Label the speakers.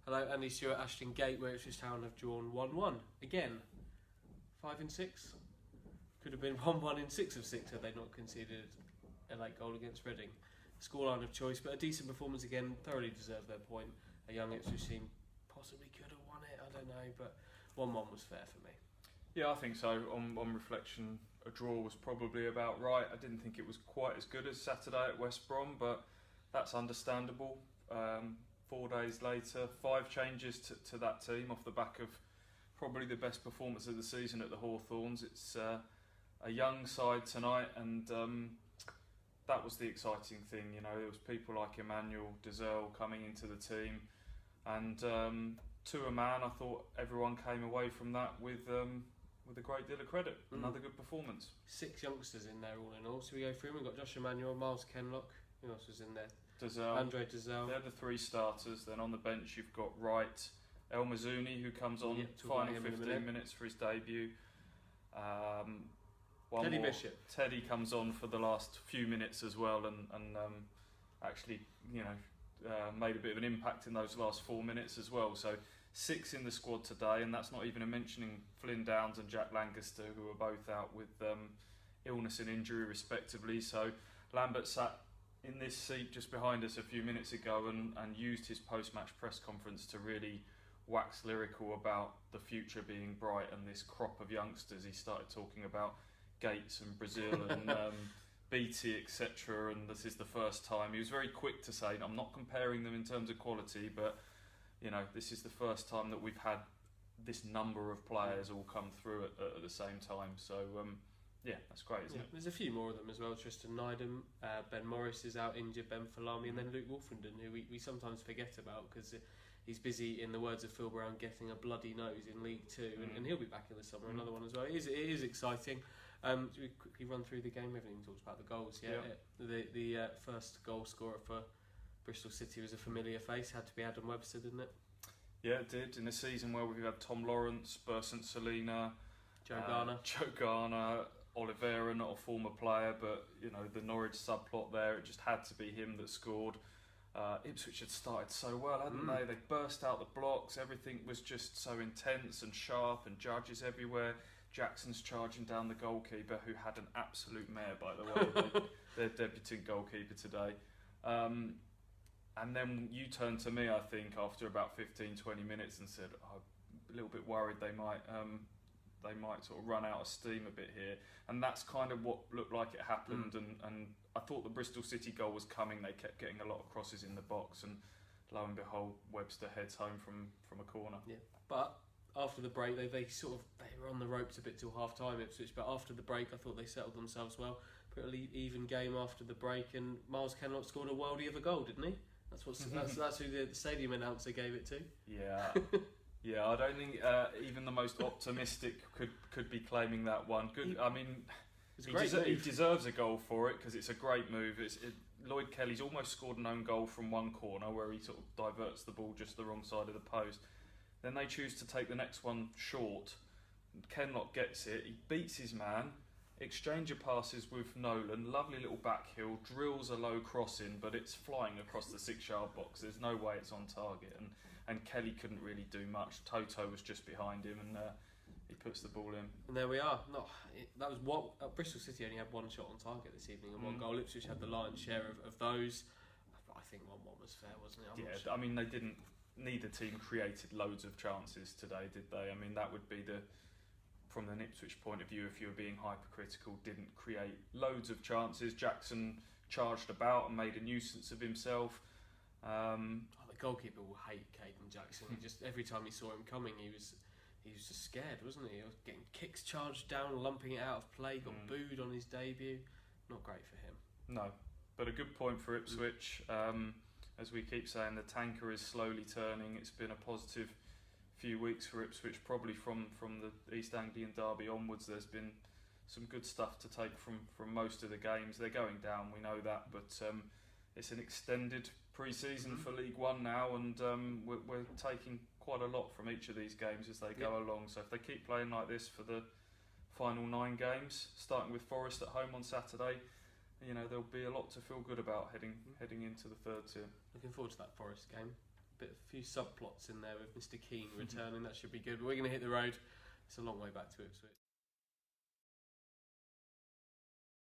Speaker 1: Hello, Andy Stuart, Ashton Gate, where Ipswich Town have drawn 1-1. Again, 5 in 6. Could have been 1-1 in 6 of 6 had they not conceded a late goal against Reading. Scoreline of choice, but a decent performance again, thoroughly deserved their point. A young Ipswich team possibly could have won it, I don't know, but 1-1 was fair for me.
Speaker 2: Yeah, I think so. On reflection, a draw was probably about right. I didn't think it was quite as good as Saturday at West Brom, but that's understandable. 4 days later, 5 changes to that team off the back of probably the best performance of the season at the Hawthorns. It's a young side tonight, and that was the exciting thing. You know, there was people like Emmanuel Dizelle coming into the team, and to a man, I thought everyone came away from that with a great deal of credit. Another good performance.
Speaker 1: 6 youngsters in there all in all. So we go through. We've got Josh Emmanuel, Miles Kenlock. Who else was in there?
Speaker 2: Dizelle.
Speaker 1: Andre Dizelle.
Speaker 2: They're the 3 starters. Then on the bench you've got Wright, El Mazzuni, who comes on final 15 minutes for his debut.
Speaker 1: Teddy Bishop.
Speaker 2: Teddy comes on for the last few minutes as well, and actually, made a bit of an impact in those last 4 minutes as well. So 6 in the squad today, and that's not even mentioning Flynn Downs and Jack Lancaster, who are both out with illness and injury respectively. So Lambert sat in this seat just behind us a few minutes ago and used his post-match press conference to really wax lyrical about the future being bright and this crop of youngsters. He started talking about Gates and Brazil and Beattie, etc. And this is the first time. He was very quick to say, I'm not comparing them in terms of quality, but this is the first time that we've had this number of players all come through at the same time. So yeah, that's great, isn't it?
Speaker 1: There's a few more of them as well. Tristan Nydam, Ben Morris is out injured, Ben Falami, and then Luke Wolfenden, who we sometimes forget about because he's busy, in the words of Phil Brown, getting a bloody nose in League Two, and he'll be back in the summer. Another one as well. It is exciting. Do we quickly run through the game? We haven't even talked about the goals yet. The first goal scorer for Bristol City was a familiar face. Had to be Adam Webster, didn't it?
Speaker 2: Yeah, it did. In a season where we've had Tom Lawrence, Bersant Salina,
Speaker 1: Joe
Speaker 2: Garner, Oliveira, not a former player, but the Norwich subplot there, it just had to be him that scored. Ipswich had started so well, hadn't they? They burst out the blocks, everything was just so intense and sharp, and Judges everywhere. Jackson's charging down the goalkeeper, who had an absolute mare, by the way, their debutant goalkeeper today. And then you turned to me, I think, after about 15-20 minutes and said, I'm a little bit worried they might sort of run out of steam a bit here. And that's kind of what looked like it happened. And I thought the Bristol City goal was coming. They kept getting a lot of crosses in the box, and lo and behold, Webster heads home from a corner.
Speaker 1: Yeah, but after the break, they were on the ropes a bit till half time, Ipswich. But after the break, I thought they settled themselves well. Pretty even game after the break, and Miles Kenlock scored a worldie of a goal, didn't he? That's who the stadium announcer gave it to.
Speaker 2: Yeah. Yeah, I don't think even the most optimistic could be claiming that one. Good. I mean, he deserves a goal for it because it's a great move. Lloyd Kelly's almost scored an own goal from one corner where he sort of diverts the ball just the wrong side of the post. Then they choose to take the next one short. Kenlock gets it. He beats his man. Exchange of passes with Nolan. Lovely little backheel. Drills a low crossing, but it's flying across the 6-yard box. There's no way it's on target. And Kelly couldn't really do much. Toto was just behind him, and he puts the ball in.
Speaker 1: And there we are. That was what Bristol City only had one shot on target this evening and one goal. Ipswich had the lion's share of those. I think 1-1 was fair, wasn't it?
Speaker 2: I mean, they didn't. Neither team created loads of chances today, did they? I mean, that would be from an Ipswich point of view, if you were being hypercritical, didn't create loads of chances. Jackson charged about and made a nuisance of himself.
Speaker 1: The goalkeeper will hate Caden Jackson. He just, every time he saw him coming, he was just scared, wasn't he? He was getting kicks charged down, lumping it out of play, got booed on his debut. Not great for him. No,
Speaker 2: but a good point for Ipswich. As we keep saying, the tanker is slowly turning. It's been a positive few weeks for Ipswich, probably from the East Anglian derby onwards. There's been some good stuff to take from most of the games. They're going down, we know that, but it's an extended pre-season for League One now, and we're taking quite a lot from each of these games as they go along. So if they keep playing like this for the final 9 games, starting with Forest at home on Saturday, there'll be a lot to feel good about heading into the third tier.
Speaker 1: Looking forward to that Forest game. a few subplots in there with Mr. Keane returning. That should be good. We're going to hit the road. It's a long way back to Ipswich.